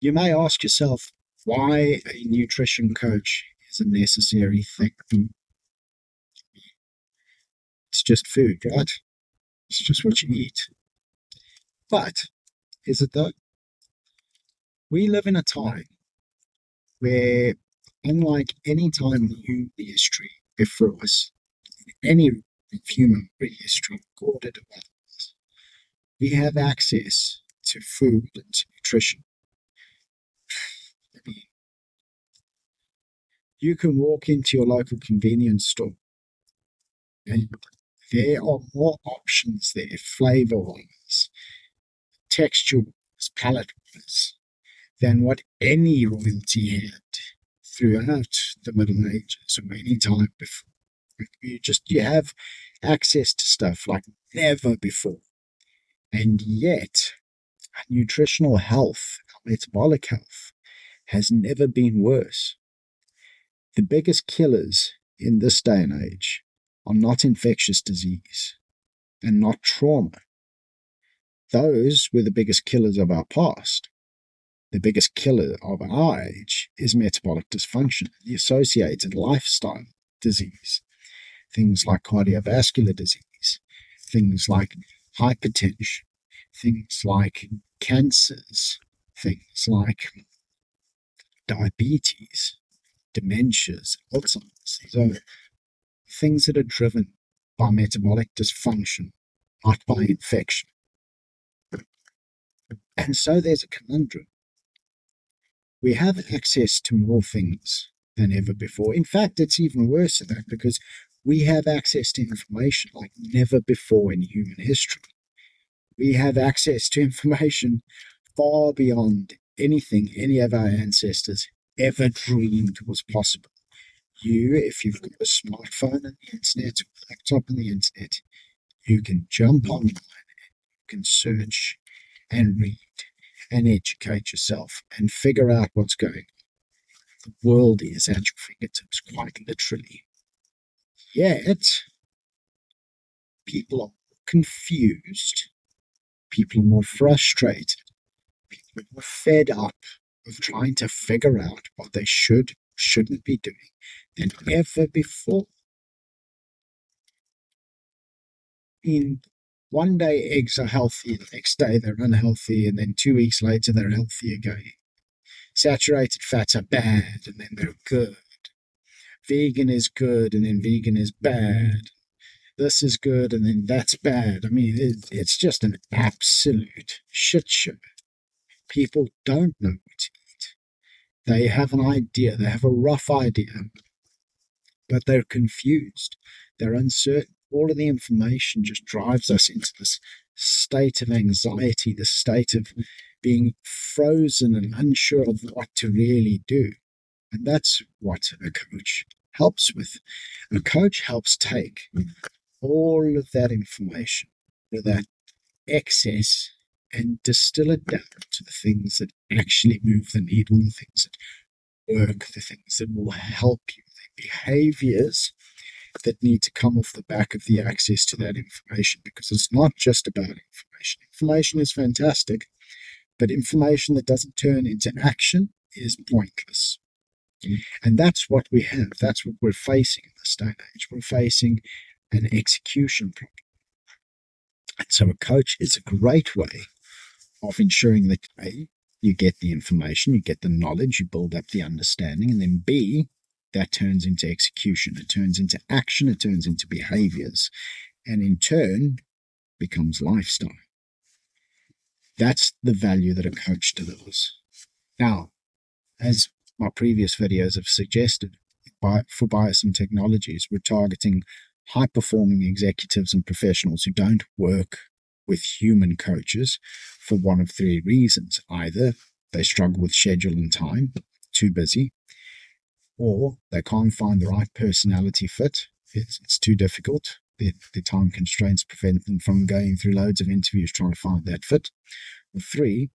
You may ask yourself why a nutrition coach is a necessary thing. It's just food, right? It's just what you eat. But is it though? We live in a time where, unlike any time in human history before us, any human prehistory recorded about us, we have access to food and to nutrition. I mean, you can walk into your local convenience store and there are more options there, flavor-wise, texture-wise, palate-wise, than what any royalty had throughout the Middle Ages or any time before. You have access to stuff like never before. And yet, our nutritional health, our metabolic health, has never been worse. The biggest killers in this day and age are not infectious disease and not trauma. Those were the biggest killers of our past. The biggest killer of our age is metabolic dysfunction, the associated lifestyle disease. Things like cardiovascular disease, things like hypertension, things like cancers, things like diabetes, dementias, Alzheimer's. These are things that are driven by metabolic dysfunction, not by infection. And so there's a conundrum. We have access to more things than ever before. In fact, it's even worse than that because we have access to information like never before in human history. We have access to information far beyond anything any of our ancestors ever dreamed was possible. If you've got a smartphone and the internet, or a laptop and the internet, you can jump online, you can search and read and educate yourself and figure out what's going on. The world is at your fingertips, quite literally. Yet, people are confused, people are more frustrated, people are more fed up of trying to figure out what they shouldn't be doing than ever before. One day eggs are healthy, the next day they're unhealthy, and then 2 weeks later they're healthy again. Saturated fats are bad, and then they're good. Vegan is good, and then vegan is bad. This is good, and then that's bad. I mean, it's just an absolute shit show. People don't know what to eat. They have an idea, they have a rough idea, but they're confused. They're uncertain. All of the information just drives us into this state of anxiety, the state of being frozen and unsure of what to really do. And that's what a coach helps with. A coach helps take all of that information, or that excess, and distill it down to the things that actually move the needle, the things that work, the things that will help you, the behaviors that need to come off the back of the access to that information, because it's not just about information. Information is fantastic, but information that doesn't turn into action is pointless. And that's what we have. That's what we're facing in this day and age. We're facing an execution problem. And so a coach is a great way of ensuring that A, you get the information, you get the knowledge, you build up the understanding, and then B, that turns into execution, it turns into action, it turns into behaviors, and in turn becomes lifestyle. That's the value that a coach delivers. Now, as my previous videos have suggested, for BioSymm Technologies, we're targeting high-performing executives and professionals who don't work with human coaches for one of three reasons. Either they struggle with schedule and time, too busy, or they can't find the right personality fit. It's too difficult. The time constraints prevent them from going through loads of interviews trying to find that fit. Or three,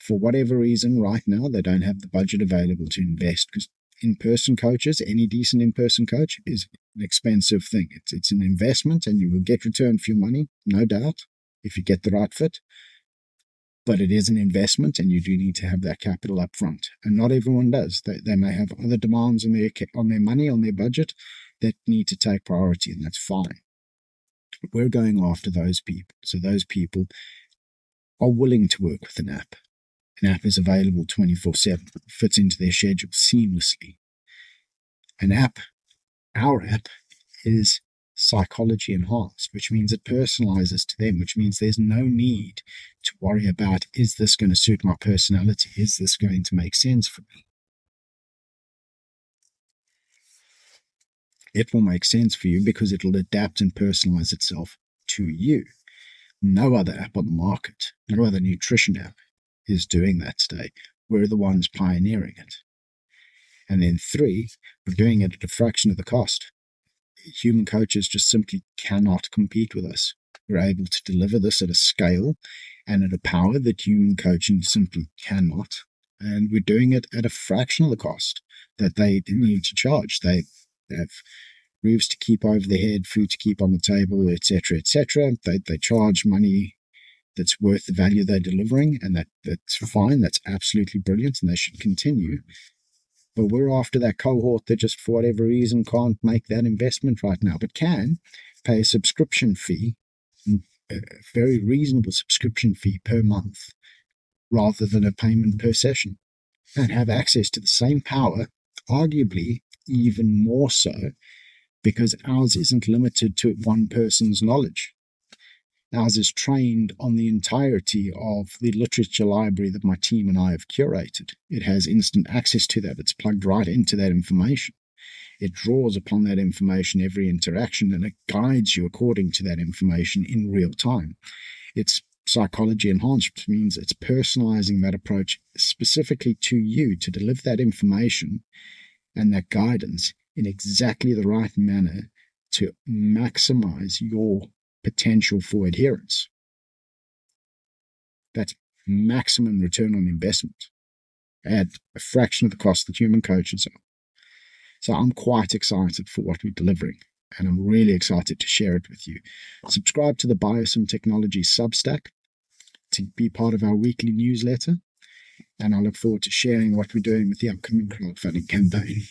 for whatever reason, right now, they don't have the budget available to invest, because in-person coaches, any decent in-person coach, is an expensive thing. It's an investment, and you will get return for your money, no doubt, if you get the right fit. But it is an investment, and you do need to have that capital up front. And not everyone does. They may have other demands on their money, on their budget, that need to take priority, and that's fine. But we're going after those people. So those people are willing to work with an app. An app is available 24/7, fits into their schedule seamlessly. An app, our app, is psychology enhanced, which means it personalizes to them, which means there's no need to worry about, is this going to suit my personality? Is this going to make sense for me? It will make sense for you because it'll adapt and personalize itself to you. No other app on the market, no other nutrition app is doing that today. We're the ones pioneering it. And then 3, we're doing it at a fraction of the cost. Human coaches just simply cannot compete with us. We're able to deliver this at a scale and at a power that human coaching simply cannot. And we're doing it at a fraction of the cost that they need to charge. They have roofs to keep over their head, food to keep on the table, etc., etc. They charge money that's worth the value they're delivering, and that's fine. That's absolutely brilliant, and they should continue. But we're after that cohort that just for whatever reason can't make that investment right now, but can pay a subscription fee, a very reasonable subscription fee per month, rather than a payment per session, and have access to the same power, arguably even more so, because ours isn't limited to one person's knowledge. Ours is trained on the entirety of the literature library that my team and I have curated. It has instant access to that. It's plugged right into that information. It draws upon that information every interaction, and it guides you according to that information in real time. It's psychology enhanced, which means it's personalizing that approach specifically to you to deliver that information and that guidance in exactly the right manner to maximize your potential for adherence. That's maximum return on investment at a fraction of the cost that human coaches are. So I'm quite excited for what we're delivering, and I'm really excited to share it with you. Subscribe to the BioSymm Technologies Substack to be part of our weekly newsletter, and I look forward to sharing what we're doing with the upcoming crowdfunding campaign.